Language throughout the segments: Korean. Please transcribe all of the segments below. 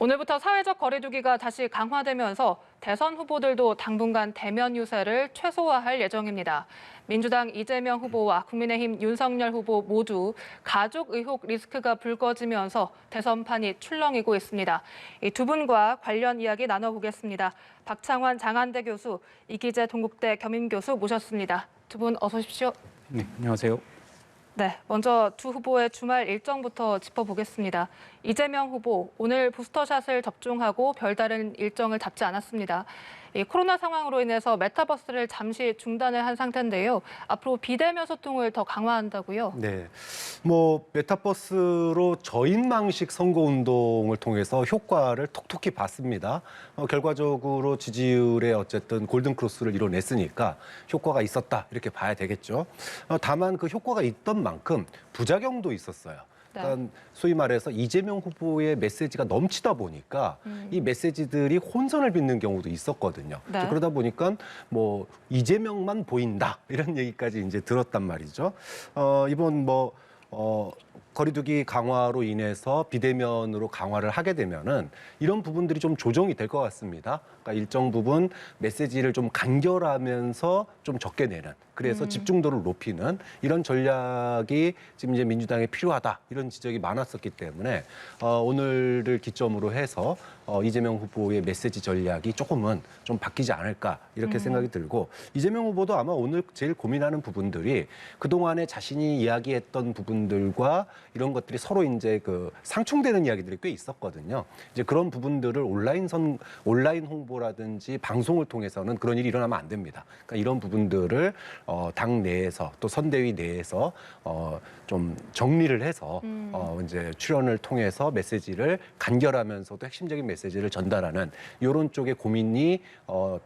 오늘부터 사회적 거리두기가 다시 강화되면서 대선 후보들도 당분간 대면 유세를 최소화할 예정입니다. 민주당 이재명 후보와 국민의힘 윤석열 후보 모두 가족 의혹 리스크가 불거지면서 대선판이 출렁이고 있습니다. 이 두 분과 관련 이야기 나눠보겠습니다. 박창환 장한대 교수, 이기재 동국대 겸임교수 모셨습니다. 두 분 어서 오십시오. 네, 안녕하세요. 네, 먼저 두 후보의 주말 일정부터 짚어보겠습니다. 이재명 후보, 오늘 부스터샷을 접종하고 별다른 일정을 잡지 않았습니다. 이 코로나 상황으로 인해서 메타버스를 잠시 중단을 한 상태인데요. 앞으로 비대면 소통을 더 강화한다고요? 네, 메타버스로 저인망식 선거운동을 통해서 효과를 톡톡히 봤습니다. 결과적으로 지지율에 어쨌든 골든크로스를 이뤄냈으니까 효과가 있었다 이렇게 봐야 되겠죠. 다만 그 효과가 있던 만큼 부작용도 있었어요. 그러니까 소위 말해서 이재명 후보의 메시지가 넘치다 보니까 이 메시지들이 혼선을 빚는 경우도 있었거든요. 네. 그러다 보니까 뭐 이재명만 보인다 이런 얘기까지 이제 들었단 말이죠. 이번 거리두기 강화로 인해서 비대면으로 강화를 하게 되면은 이런 부분들이 좀 조정이 될 것 같습니다. 그러니까 일정 부분 메시지를 좀 간결하면서 좀 적게 내는, 그래서 집중도를 높이는 이런 전략이 지금 이제 민주당에 필요하다 이런 지적이 많았었기 때문에 오늘을 기점으로 해서 이재명 후보의 메시지 전략이 조금은 좀 바뀌지 않을까 이렇게 생각이 들고, 이재명 후보도 아마 오늘 제일 고민하는 부분들이 그동안에 자신이 이야기했던 부분들과 이런 것들이 서로 이제 그 상충되는 이야기들이 꽤 있었거든요. 이제 그런 부분들을 온라인 홍보라든지 방송을 통해서는 그런 일이 일어나면 안 됩니다. 그러니까 이런 부분들을 당 내에서 또 선대위 내에서 좀 정리를 해서 이제 출연을 통해서 메시지를 간결하면서도 핵심적인 메시지를 전달하는 이런 쪽의 고민이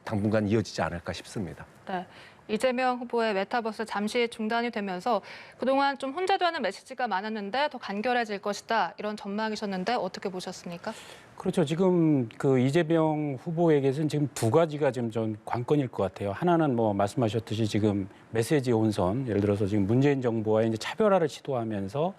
당분간 이어지지 않을까 싶습니다. 네. 이재명 후보의 메타버스 잠시 중단이 되면서 그동안 좀 혼재되는 메시지가 많았는데 더 간결해질 것이다 이런 전망이셨는데 어떻게 보셨습니까? 그렇죠. 지금 그 이재명 후보에게서는 지금 두 가지가 지금 전 관건일 것 같아요. 하나는 뭐 말씀하셨듯이 지금 메시지 혼선, 예를 들어서 지금 문재인 정부와의 이제 차별화를 시도하면서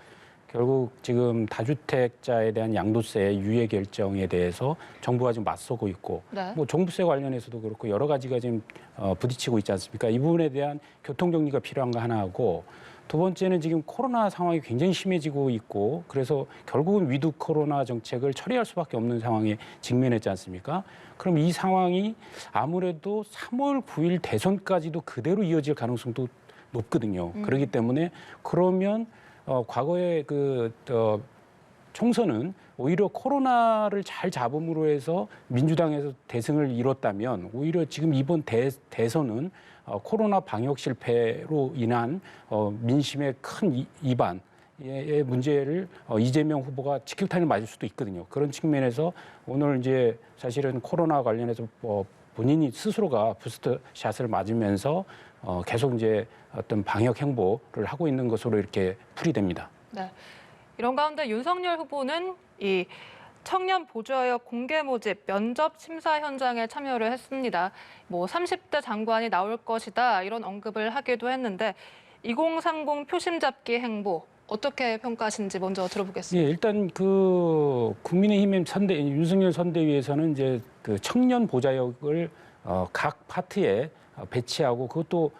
결국 지금 다주택자에 대한 양도세 유예 결정에 대해서 정부가 지금 맞서고 있고, 네. 뭐 종부세 관련해서도 그렇고 여러 가지가 지금 부딪히고 있지 않습니까? 이 부분에 대한 교통 정리가 필요한 거 하나하고, 두 번째는 지금 코로나 상황이 굉장히 심해지고 있고, 그래서 결국은 위드 코로나 정책을 처리할 수밖에 없는 상황에 직면했지 않습니까? 그럼 이 상황이 아무래도 3월 9일 대선까지도 그대로 이어질 가능성도 높거든요. 그렇기 때문에 그러면 과거에 총선은 오히려 코로나를 잘 잡음으로 해서 민주당에서 대승을 이뤘다면, 오히려 지금 이번 대선은 코로나 방역 실패로 인한 민심의 큰 이반의 문제를 이재명 후보가 직격탄을 맞을 수도 있거든요. 그런 측면에서 오늘 이제 사실은 코로나 관련해서 본인이 스스로가 부스터샷을 맞으면서 계속 이제 어떤 방역 행보를 하고 있는 것으로 이렇게 풀이됩니다. 네. 이런 가운데 윤석열 후보는 이 청년 보좌역 공개 모집 면접 심사 현장에 참여를 했습니다. 뭐 30대 장관이 나올 것이다 이런 언급을 하기도 했는데 2030 표심 잡기 행보 어떻게 평가하시는지 먼저 들어보겠습니다. 예, 일단 그 국민의힘 윤석열 선대위에서는 이제 그 청년 보좌역을 각 파트에 배치하고, 그것도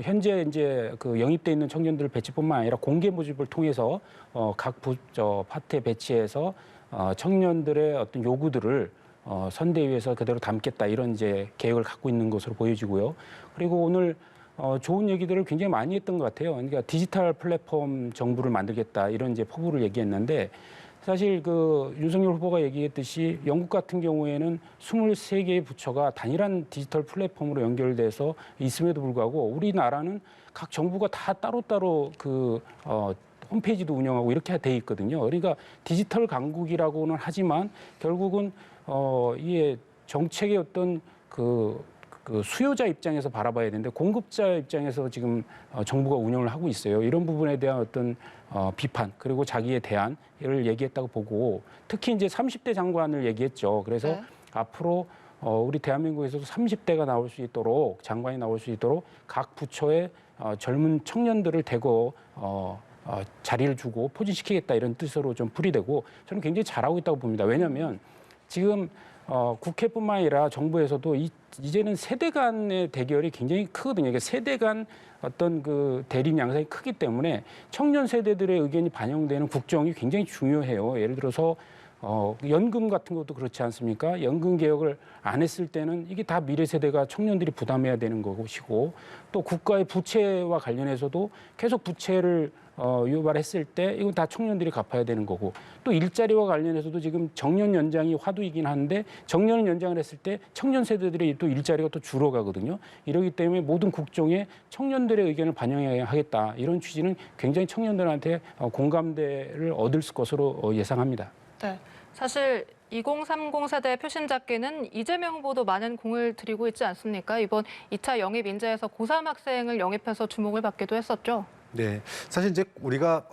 현재 이제 그 영입돼 있는 청년들 배치뿐만 아니라 공개 모집을 통해서 각 파트에 배치해서 청년들의 어떤 요구들을 선대위에서 그대로 담겠다 이런 이제 계획을 갖고 있는 것으로 보여지고요. 그리고 오늘 좋은 얘기들을 굉장히 많이 했던 것 같아요. 그러니까 디지털 플랫폼 정부를 만들겠다 이런 이제 포부를 얘기했는데, 사실 그 윤석열 후보가 얘기했듯이 영국 같은 경우에는 23개의 부처가 단일한 디지털 플랫폼으로 연결돼서 있음에도 불구하고 우리나라는 각 정부가 다 따로따로 그 홈페이지도 운영하고 이렇게 돼 있거든요. 그러니까 디지털 강국이라고는 하지만 결국은 이게 정책의 어떤 그 수요자 입장에서 바라봐야 되는데 공급자 입장에서 지금 정부가 운영을 하고 있어요. 이런 부분에 대한 어떤 비판 그리고 자기에 대한을 얘기했다고 보고, 특히 이제 30대 장관을 얘기했죠. 그래서 네. 앞으로 우리 대한민국에서도 30대가 나올 수 있도록, 장관이 나올 수 있도록 각 부처에 젊은 청년들을 대거 자리를 주고 포진시키겠다 이런 뜻으로 좀 풀이되고, 저는 굉장히 잘하고 있다고 봅니다. 왜냐하면 지금 국회뿐만 아니라 정부에서도 이제는 세대 간의 대결이 굉장히 크거든요. 그러니까 세대 간 어떤 그 대립 양상이 크기 때문에 청년 세대들의 의견이 반영되는 국정이 굉장히 중요해요. 예를 들어서 연금 같은 것도 그렇지 않습니까? 연금 개혁을 안 했을 때는 이게 다 미래 세대가 청년들이 부담해야 되는 것이고, 또 국가의 부채와 관련해서도 계속 부채를 유발했을 때 이건 다 청년들이 갚아야 되는 거고, 또 일자리와 관련해서도 지금 정년 연장이 화두이긴 한데 정년 연장을 했을 때 청년 세대들의 또 일자리가 또 줄어가거든요. 이러기 때문에 모든 국정에 청년들의 의견을 반영해야 하겠다, 이런 취지는 굉장히 청년들한테 공감대를 얻을 것으로 예상합니다. 네, 사실 2030 세대 표심 잡기는 이재명 후보도 많은 공을 들이고 있지 않습니까? 이번 2차 영입 인재에서 고3 학생을 영입해서 주목을 받기도 했었죠. 네, 사실 이제 우리가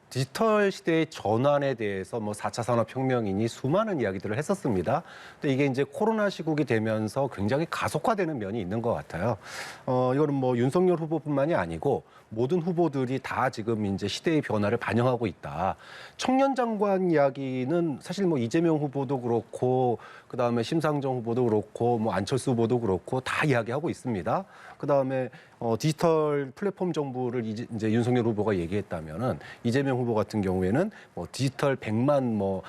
디지털 시대의 전환에 대해서 뭐 4차 산업혁명이니 수많은 이야기들을 했었습니다. 근데 이게 이제 코로나 시국이 되면서 굉장히 가속화되는 면이 있는 것 같아요. 이거는 뭐 윤석열 후보뿐만이 아니고 모든 후보들이 다 지금 이제 시대의 변화를 반영하고 있다. 청년 장관 이야기는 사실 뭐 이재명 후보도 그렇고, 그 다음에 심상정 후보도 그렇고, 뭐 안철수 후보도 그렇고 다 이야기하고 있습니다. 그 다음에 디지털 플랫폼 정부를 이제 윤석열 후보가 얘기했다면은 이재명 후보 같은 경우에는 뭐 디지털 100만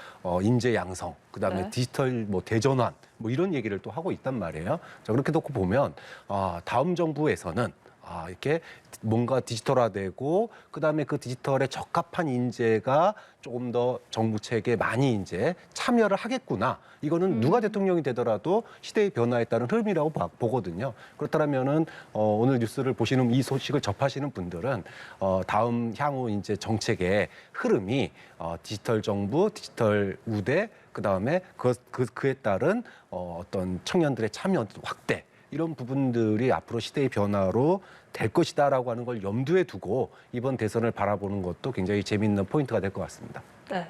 인재 양성, 그 다음에 네. 디지털 뭐 대전환 뭐 이런 얘기를 또 하고 있단 말이에요. 자, 그렇게 놓고 보면 다음 정부에서는 이렇게 뭔가 디지털화되고, 그다음에 그 디지털에 적합한 인재가 조금 더 정부 체계에 많이 이제 참여를 하겠구나. 이거는 누가 대통령이 되더라도 시대의 변화에 따른 흐름이라고 보거든요. 그렇다면은 오늘 뉴스를 보시는, 이 소식을 접하시는 분들은 다음 향후 이제 정책의 흐름이 디지털 정부, 디지털 우대, 그다음에 그에 따른 어떤 청년들의 참여 확대, 이런 부분들이 앞으로 시대의 변화로 될 것이다라고 하는 걸 염두에 두고 이번 대선을 바라보는 것도 굉장히 재미있는 포인트가 될 것 같습니다. 네,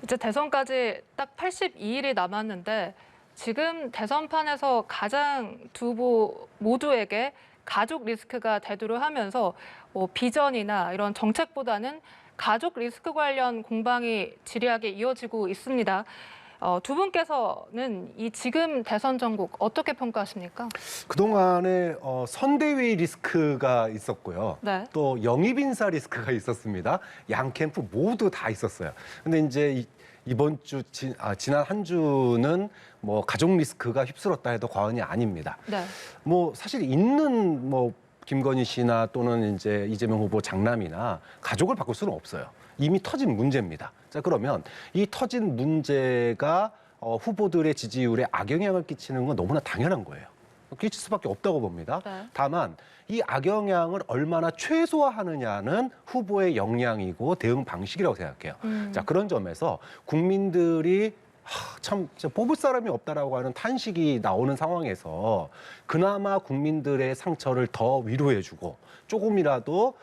이제 대선까지 딱 82일이 남았는데 지금 대선판에서 가장 두 후보 모두에게 가족 리스크가 대두를 하면서 비전이나 이런 정책보다는 가족 리스크 관련 공방이 지리하게 이어지고 있습니다. 두 분께서는 이 지금 대선 전국 어떻게 평가하십니까? 그동안에 선대위 리스크가 있었고요. 네. 또 영입 인사 리스크가 있었습니다. 양 캠프 모두 다 있었어요. 근데 이제 이번 주 지난 한 주는 뭐 가족 리스크가 휩쓸었다 해도 과언이 아닙니다. 네. 뭐 사실 있는 뭐 김건희 씨나 또는 이제 이재명 후보 장남이나 가족을 바꿀 수는 없어요. 이미 터진 문제입니다. 자, 그러면 이 터진 문제가 후보들의 지지율에 악영향을 끼치는 건 너무나 당연한 거예요. 끼칠 수밖에 없다고 봅니다. 네. 다만 이 악영향을 얼마나 최소화하느냐는 후보의 역량이고 대응 방식이라고 생각해요. 자, 그런 점에서 국민들이 참 뽑을 사람이 없다라고 하는 탄식이 나오는 상황에서 그나마 국민들의 상처를 더 위로해주고 조금이라도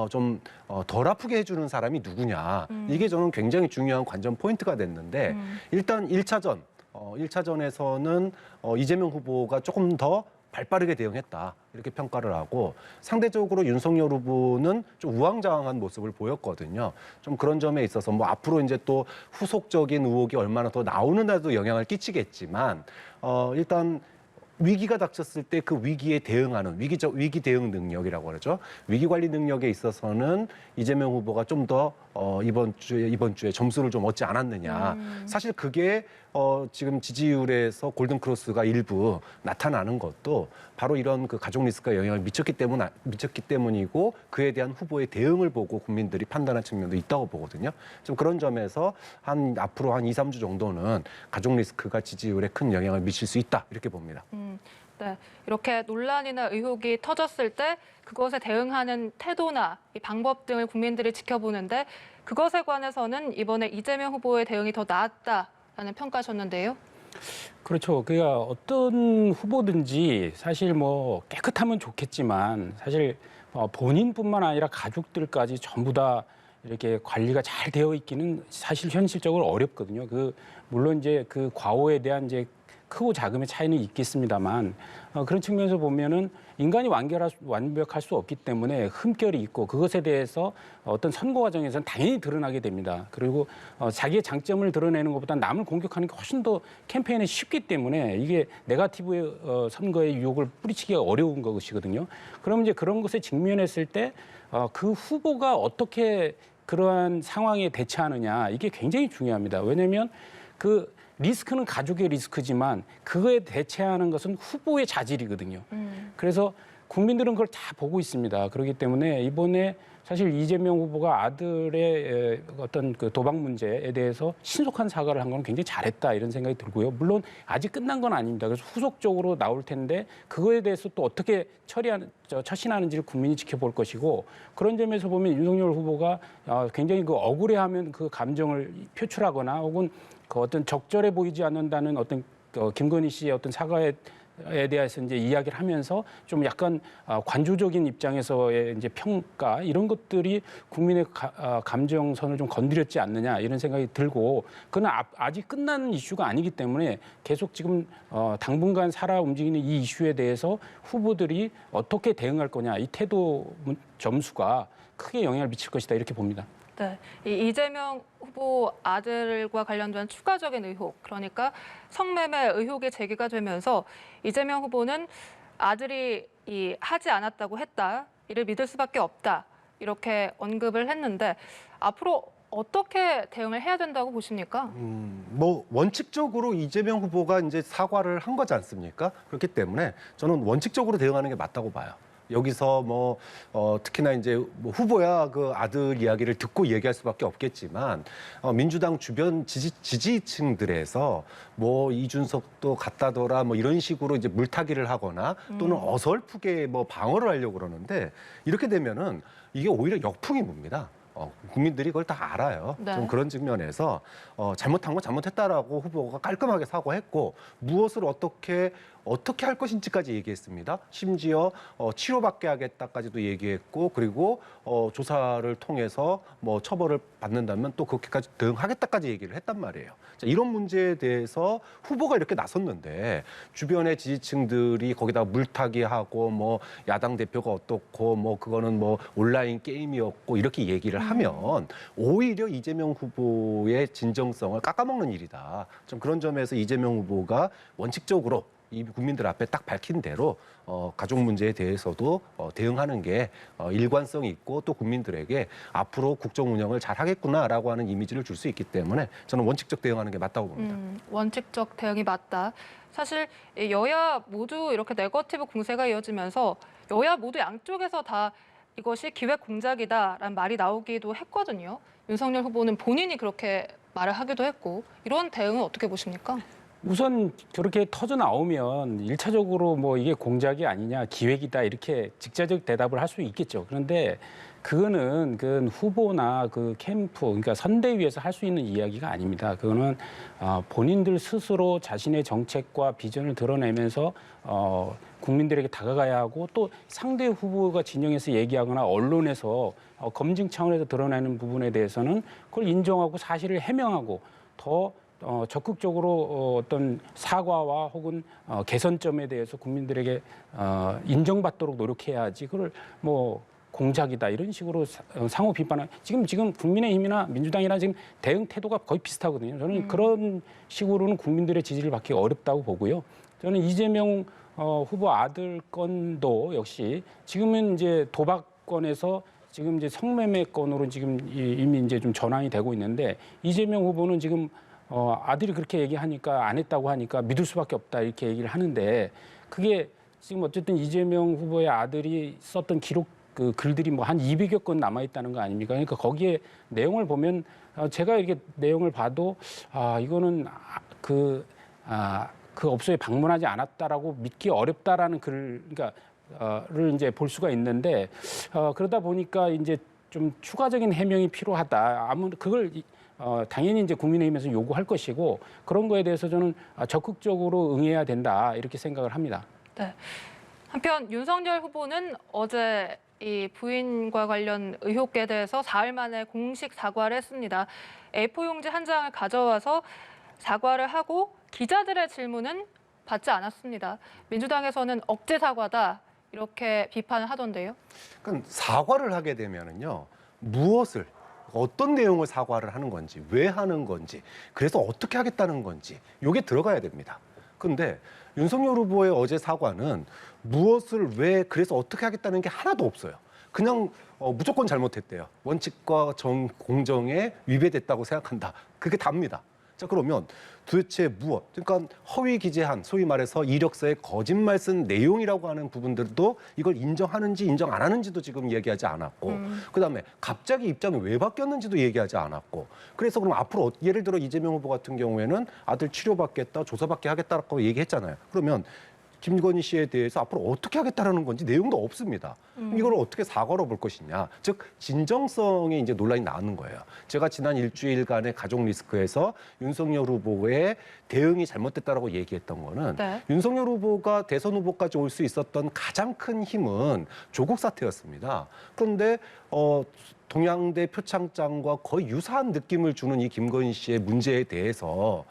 좀 덜 아프게 해주는 사람이 누구냐. 이게 저는 굉장히 중요한 관전 포인트가 됐는데 일단 1차전에서는 이재명 후보가 조금 더 발빠르게 대응했다, 이렇게 평가를 하고, 상대적으로 윤석열 후보는 좀 우왕좌왕한 모습을 보였거든요. 좀 그런 점에 있어서 뭐 앞으로 이제 또 후속적인 의혹이 얼마나 더 나오는데도 영향을 끼치겠지만 일단 위기가 닥쳤을 때 그 위기에 대응하는 위기 대응 능력이라고 그러죠. 위기 관리 능력에 있어서는 이재명 후보가 좀 더 이번 주에 점수를 좀 얻지 않았느냐. 사실 그게 지금 지지율에서 골든 크로스가 일부 나타나는 것도 바로 이런 그 가족 리스크가 영향을 미쳤기 때문이고, 그에 대한 후보의 대응을 보고 국민들이 판단한 측면도 있다고 보거든요. 좀 그런 점에서 앞으로 한 2, 3주 정도는 가족 리스크가 지지율에 큰 영향을 미칠 수 있다, 이렇게 봅니다. 네, 이렇게 논란이나 의혹이 터졌을 때 그것에 대응하는 태도나 이 방법 등을 국민들이 지켜보는데, 그것에 관해서는 이번에 이재명 후보의 대응이 더 나았다라는 평가하셨는데요. 그렇죠. 그러니까 어떤 후보든지 사실 뭐 깨끗하면 좋겠지만, 사실 본인뿐만 아니라 가족들까지 전부 다 이렇게 관리가 잘 되어 있기는 사실 현실적으로 어렵거든요. 물론 이제 그 과오에 대한 이제 크고 작음의 차이는 있겠습니다만 그런 측면에서 보면은 인간이 완벽할 수 없기 때문에 흠결이 있고 그것에 대해서 어떤 선거 과정에서는 당연히 드러나게 됩니다. 그리고 자기의 장점을 드러내는 것보다 남을 공격하는 게 훨씬 더 캠페인에 쉽기 때문에 이게 네거티브 선거의 유혹을 뿌리치기가 어려운 것이거든요. 그럼 이제 그런 것에 직면했을 때 그 후보가 어떻게 그러한 상황에 대처하느냐 이게 굉장히 중요합니다. 왜냐하면 그 리스크는 가족의 리스크지만 그거에 대처하는 것은 후보의 자질이거든요. 그래서 국민들은 그걸 다 보고 있습니다. 그렇기 때문에 이번에 사실 이재명 후보가 아들의 어떤 그 도박 문제에 대해서 신속한 사과를 한 건 굉장히 잘했다 이런 생각이 들고요. 물론 아직 끝난 건 아닙니다. 그래서 후속적으로 나올 텐데 그거에 대해서 또 어떻게 처신하는지를 국민이 지켜볼 것이고 그런 점에서 보면 윤석열 후보가 굉장히 그 억울해하면 그 감정을 표출하거나 혹은 그 어떤 적절해 보이지 않는다는 어떤 김건희 씨의 어떤 사과에 대해서 이제 이야기를 하면서 좀 약간 관조적인 입장에서의 이제 평가 이런 것들이 국민의 감정선을 좀 건드렸지 않느냐 이런 생각이 들고 그건 아직 끝난 이슈가 아니기 때문에 계속 지금 당분간 살아 움직이는 이 이슈에 대해서 후보들이 어떻게 대응할 거냐 이 태도 점수가 크게 영향을 미칠 것이다 이렇게 봅니다. 네, 이 이재명 후보 아들과 관련된 추가적인 의혹, 그러니까 성매매 의혹이 제기가 되면서 이재명 후보는 아들이 하지 않았다고 했다, 이를 믿을 수밖에 없다 이렇게 언급을 했는데 앞으로 어떻게 대응을 해야 된다고 보십니까? 뭐 원칙적으로 이재명 후보가 이제 사과를 한 거지 않습니까? 그렇기 때문에 저는 원칙적으로 대응하는 게 맞다고 봐요. 여기서 뭐 특히나 이제 뭐 후보야 그 아들 이야기를 듣고 얘기할 수밖에 없겠지만 민주당 주변 지지층들에서 뭐 이준석도 갔다더라 뭐 이런 식으로 이제 물타기를 하거나 또는 어설프게 뭐 방어를 하려고 그러는데 이렇게 되면은 이게 오히려 역풍이 붑니다. 국민들이 그걸 다 알아요. 네. 좀 그런 측면에서 잘못한 건 잘못했다라고 후보가 깔끔하게 사과했고 무엇을 어떻게 할 것인지까지 얘기했습니다. 심지어 치료받게 하겠다까지도 얘기했고 그리고 조사를 통해서 뭐 처벌을 받는다면 또 그렇게까지 대응하겠다까지 얘기를 했단 말이에요. 자, 이런 문제에 대해서 후보가 이렇게 나섰는데 주변의 지지층들이 거기다 물타기하고 뭐 야당 대표가 어떻고 뭐 그거는 뭐 온라인 게임이었고 이렇게 얘기를 하면 오히려 이재명 후보의 진정성을 깎아먹는 일이다. 좀 그런 점에서 이재명 후보가 원칙적으로 이 국민들 앞에 딱 밝힌 대로 가족 문제에 대해서도 대응하는 게 일관성이 있고 또 국민들에게 앞으로 국정 운영을 잘 하겠구나라고 하는 이미지를 줄 수 있기 때문에 저는 원칙적 대응하는 게 맞다고 봅니다. 원칙적 대응이 맞다. 사실 여야 모두 이렇게 네거티브 공세가 이어지면서 여야 모두 양쪽에서 다 이것이 기획 공작이다라는 말이 나오기도 했거든요. 윤석열 후보는 본인이 그렇게 말을 하기도 했고 이런 대응은 어떻게 보십니까? 우선 저렇게 터져 나오면 일차적으로 뭐 이게 공작이 아니냐 기획이다 이렇게 직접적 대답을 할 수 있겠죠. 그런데 그거는 그 후보나 그 캠프 그러니까 선대위에서 할 수 있는 이야기가 아닙니다. 그거는 본인들 스스로 자신의 정책과 비전을 드러내면서 국민들에게 다가가야 하고 또 상대 후보가 진영에서 얘기하거나 언론에서 검증 차원에서 드러내는 부분에 대해서는 그걸 인정하고 사실을 해명하고 더 적극적으로 어떤 사과와 혹은 개선점에 대해서 국민들에게 인정받도록 노력해야지 그걸 뭐 공작이다 이런 식으로 상호 비판을 지금 국민의힘이나 민주당이나 지금 대응 태도가 거의 비슷하거든요. 저는 그런 식으로는 국민들의 지지를 받기 어렵다고 보고요. 저는 이재명 후보 아들 건도 역시 지금은 이제 도박건에서 지금 이제 성매매 건으로 지금 이미 이제 좀 전환이 되고 있는데 이재명 후보는 지금 아들이 그렇게 얘기하니까 안 했다고 하니까 믿을 수밖에 없다 이렇게 얘기를 하는데 그게 지금 어쨌든 이재명 후보의 아들이 썼던 기록 그 글들이 뭐 한 200여 건 남아 있다는 거 아닙니까? 그러니까 거기에 내용을 보면 제가 이렇게 내용을 봐도 이거는 그 업소에 방문하지 않았다라고 믿기 어렵다라는 를 이제 볼 수가 있는데 그러다 보니까 이제 좀 추가적인 해명이 필요하다. 아무튼 그걸 당연히 이제 국민의힘에서 요구할 것이고 그런 거에 대해서 저는 적극적으로 응해야 된다 이렇게 생각을 합니다. 네. 한편 윤석열 후보는 어제 이 부인과 관련 의혹에 대해서 사흘 만에 공식 사과를 했습니다. A4 용지 한 장을 가져와서 사과를 하고 기자들의 질문은 받지 않았습니다. 민주당에서는 억제 사과다 이렇게 비판을 하던데요. 그러니까 사과를 하게 되면은요, 무엇을 어떤 내용을 사과를 하는 건지, 왜 하는 건지, 그래서 어떻게 하겠다는 건지 이게 들어가야 됩니다. 근데 윤석열 후보의 어제 사과는 무엇을 왜 그래서 어떻게 하겠다는 게 하나도 없어요. 그냥 무조건 잘못했대요. 원칙과 공정에 위배됐다고 생각한다. 그게 답니다. 자, 그러면 도대체 무엇? 그러니까 허위 기재한, 소위 말해서 이력서에 거짓말 쓴 내용이라고 하는 부분들도 이걸 인정하는지 인정 안 하는지도 지금 얘기하지 않았고, 그다음에 갑자기 입장이 왜 바뀌었는지도 얘기하지 않았고, 그래서 그럼 앞으로 예를 들어 이재명 후보 같은 경우에는 아들 치료받겠다, 조사받게 하겠다라고 얘기했잖아요. 그러면 김건희 씨에 대해서 앞으로 어떻게 하겠다라는 건지 내용도 없습니다. 이걸 어떻게 사과로 볼 것이냐. 즉 진정성에 이제 논란이 나오는 거예요. 제가 지난 일주일간의 가족 리스크에서 윤석열 후보의 대응이 잘못됐다라고 얘기했던 거는 네. 윤석열 후보가 대선 후보까지 올 수 있었던 가장 큰 힘은 조국 사태였습니다. 그런데 동양대 표창장과 거의 유사한 느낌을 주는 이 김건희 씨의 문제에 대해서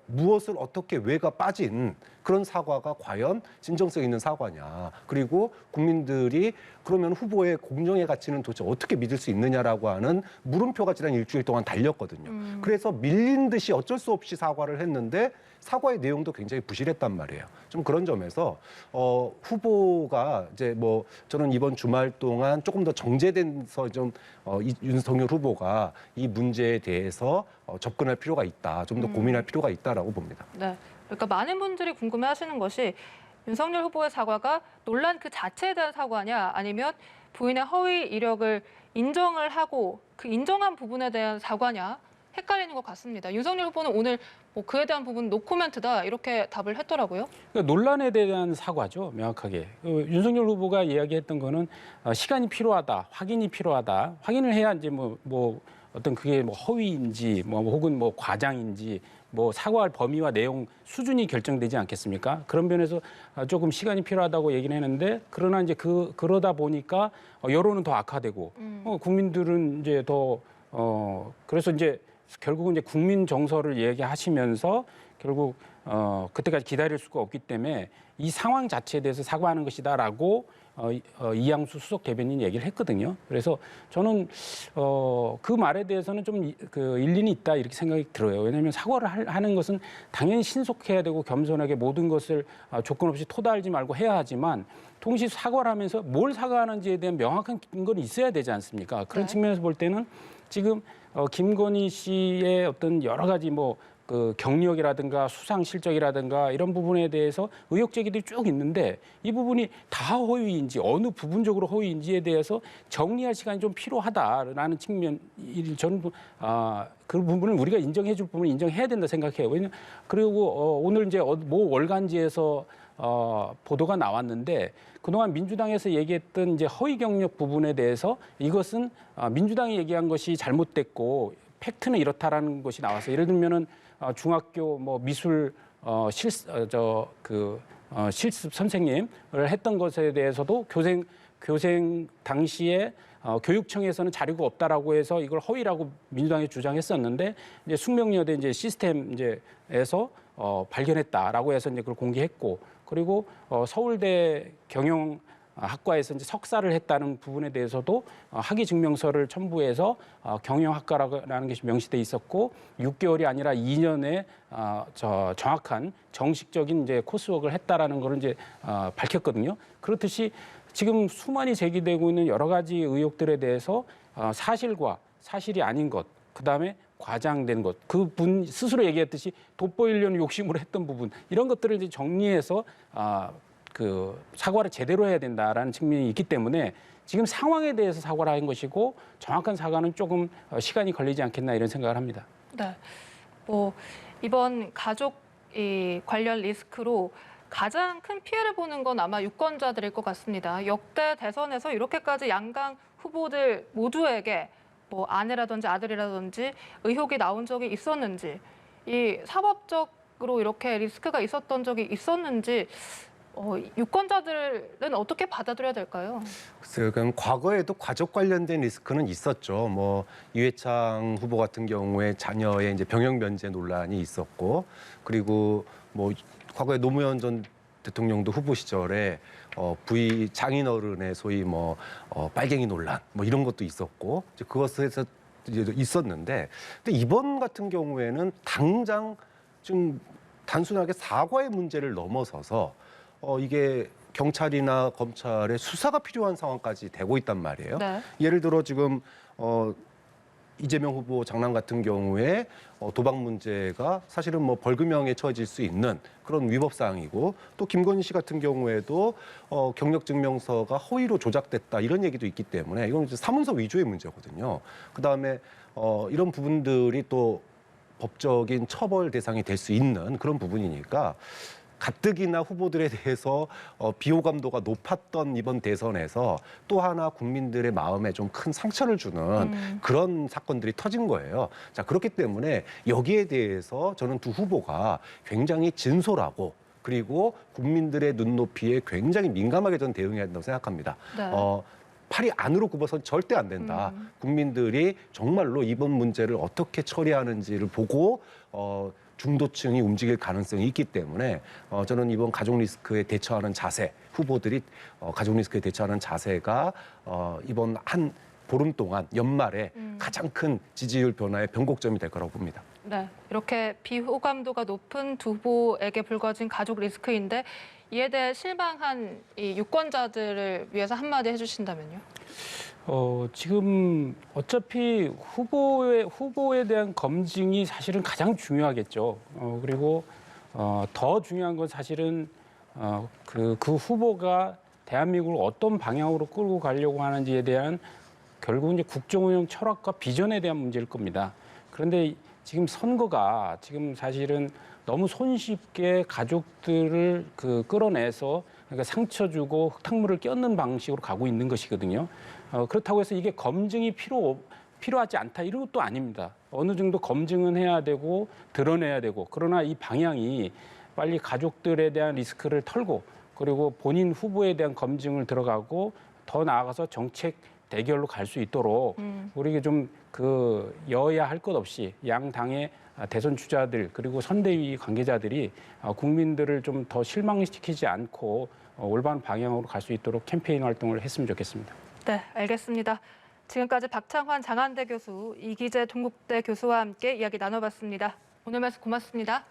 무엇을 어떻게 왜가 빠진 그런 사과가 과연 진정성 있는 사과냐. 그리고 국민들이 그러면 후보의 공정의 가치는 도대체 어떻게 믿을 수 있느냐라고 하는 물음표가 지난 일주일 동안 달렸거든요. 그래서 밀린 듯이 어쩔 수 없이 사과를 했는데 사과의 내용도 굉장히 부실했단 말이에요. 좀 그런 점에서 후보가 이제 뭐 저는 이번 주말 동안 조금 더 정제돼서 좀 윤석열 후보가 이 문제에 대해서 접근할 필요가 있다. 좀 더 고민할 필요가 있다라고 봅니다. 네. 그러니까 많은 분들이 궁금해하시는 것이 윤석열 후보의 사과가 논란 그 자체에 대한 사과냐 아니면 부인의 허위 이력을 인정을 하고 그 인정한 부분에 대한 사과냐 헷갈리는 것 같습니다. 윤석열 후보는 오늘 뭐 그에 대한 부분 노코멘트다 이렇게 답을 했더라고요. 그러니까 논란에 대한 사과죠, 명확하게. 윤석열 후보가 이야기했던 거는 시간이 필요하다, 확인이 필요하다. 확인을 해야 이제 뭐 어떤 그게 뭐 허위인지 뭐 혹은 뭐 과장인지 뭐 사과할 범위와 내용 수준이 결정되지 않겠습니까? 그런 면에서 조금 시간이 필요하다고 얘기는 했는데 그러나 이제 그러다 보니까 여론은 더 악화되고 국민들은 이제 더 그래서 이제 결국은 이제 국민 정서를 얘기하시면서 결국 그때까지 기다릴 수가 없기 때문에 이 상황 자체에 대해서 사과하는 것이다라고 이양수 수석 대변인 얘기를 했거든요. 그래서 저는 그 말에 대해서는 좀 그 일리는 있다 이렇게 생각이 들어요. 왜냐하면 사과를 하는 것은 당연히 신속해야 되고 겸손하게 모든 것을 조건 없이 토달지 말고 해야 하지만 동시에 사과를 하면서 뭘 사과하는지에 대한 명확한 건 있어야 되지 않습니까? 그런 네. 측면에서 볼 때는 지금 김건희 씨의 어떤 여러 가지 그 경력이라든가 수상 실적이라든가 이런 부분에 대해서 의혹 제기들이 쭉 있는데 이 부분이 다 허위인지 어느 부분적으로 허위인지에 대해서 정리할 시간이 좀 필요하다라는 측면 저는 그 부분을 우리가 인정해 줄 부분을 인정해야 된다 생각해요. 왜냐면 그리고 오늘 이제 모 월간지에서 보도가 나왔는데 그동안 민주당에서 얘기했던 이제 허위 경력 부분에 대해서 이것은 민주당이 얘기한 것이 잘못됐고 팩트는 이렇다라는 것이 나와서 예를 들면은 중학교 뭐 미술 실습 선생님을 했던 것에 대해서도 교생 당시에 교육청에서는 자료가 없다라고 해서 이걸 허위라고 민주당이 주장했었는데 이제 숙명여대 이제 시스템 이제에서 발견했다라고 해서 이제 그걸 공개했고 그리고 서울대 경영학과에서 이제 석사를 했다는 부분에 대해서도 학위 증명서를 첨부해서 경영학과라는 것이 명시돼 있었고 6개월이 아니라 2년의 정확한 정식적인 이제 코스웍을 했다라는 걸 이제 밝혔거든요. 그렇듯이 지금 수많이 제기되고 있는 여러 가지 의혹들에 대해서 사실과 사실이 아닌 것, 그다음에 과장된 것, 그분 스스로 얘기했듯이 돋보이려는 욕심으로 했던 부분 이런 것들을 이제 정리해서 그 사과를 제대로 해야 된다라는 측면이 있기 때문에 지금 상황에 대해서 사과를 한 것이고 정확한 사과는 조금 시간이 걸리지 않겠나 이런 생각을 합니다. 네, 뭐 이번 가족 관련 리스크로 가장 큰 피해를 보는 건 아마 유권자들일 것 같습니다. 역대 대선에서 이렇게까지 양강 후보들 모두에게 뭐 아내라든지 아들이라든지 의혹이 나온 적이 있었는지, 이 사법적으로 이렇게 리스크가 있었던 적이 있었는지 유권자들은 어떻게 받아들여야 될까요? 글쎄요, 그럼 과거에도 가족 관련된 리스크는 있었죠. 뭐 이회창 후보 같은 경우에 자녀의 이제 병역 면제 논란이 있었고, 그리고 뭐 과거에 노무현 전 대통령도 후보 시절에 부위 장인어른의 소위 뭐 빨갱이 논란 뭐 이런 것도 있었고 이제 그것에서 이제 있었는데 근데 이번 같은 경우에는 당장 좀 단순하게 사과의 문제를 넘어서서 이게 경찰이나 검찰의 수사가 필요한 상황까지 되고 있단 말이에요. 네. 예를 들어 지금 이재명 후보 장남 같은 경우에 도박 문제가 사실은 뭐 벌금형에 처해질 수 있는 그런 위법 사항이고 또 김건희 씨 같은 경우에도 경력 증명서가 허위로 조작됐다 이런 얘기도 있기 때문에 이건 이제 사문서 위조의 문제거든요. 그다음에 이런 부분들이 또 법적인 처벌 대상이 될 수 있는 그런 부분이니까 가뜩이나 후보들에 대해서 비호감도가 높았던 이번 대선에서 또 하나 국민들의 마음에 좀 큰 상처를 주는 그런 사건들이 터진 거예요. 자, 그렇기 때문에 여기에 대해서 저는 두 후보가 굉장히 진솔하고 그리고 국민들의 눈높이에 굉장히 민감하게 전 대응해야 된다고 생각합니다. 네. 팔이 안으로 굽어서는 절대 안 된다. 국민들이 정말로 이번 문제를 어떻게 처리하는지를 보고 중도층이 움직일 가능성이 있기 때문에 저는 이번 가족 리스크에 대처하는 자세, 후보들이 가족 리스크에 대처하는 자세가 이번 한 보름 동안 연말에 가장 큰 지지율 변화의 변곡점이 될 거라고 봅니다. 네, 이렇게 비호감도가 높은 두 후보에게 불거진 가족 리스크인데 이에 대해 실망한 이 유권자들을 위해서 한마디 해주신다면요? 지금 어차피 후보에 대한 검증이 사실은 가장 중요하겠죠. 그리고 더 중요한 건 사실은 그 후보가 대한민국을 어떤 방향으로 끌고 가려고 하는지에 대한 결국은 이제 국정운영 철학과 비전에 대한 문제일 겁니다. 그런데 지금 선거가 지금 사실은 너무 손쉽게 가족들을 끌어내서 그러니까 상처 주고 흙탕물을 껴넣는 방식으로 가고 있는 것이거든요. 그렇다고 해서 이게 검증이 필요하지 않다 이런 것도 아닙니다. 어느 정도 검증은 해야 되고 드러내야 되고 그러나 이 방향이 빨리 가족들에 대한 리스크를 털고 그리고 본인 후보에 대한 검증을 들어가고 더 나아가서 정책 대결로 갈 수 있도록 우리가 좀 여야 할 것 없이 양 당의 대선 주자들 그리고 선대위 관계자들이 국민들을 좀 더 실망시키지 않고 올바른 방향으로 갈 수 있도록 캠페인 활동을 했으면 좋겠습니다. 네, 알겠습니다. 지금까지 박창환 장한대 교수, 이기재 동국대 교수와 함께 이야기 나눠봤습니다. 오늘 말씀 고맙습니다.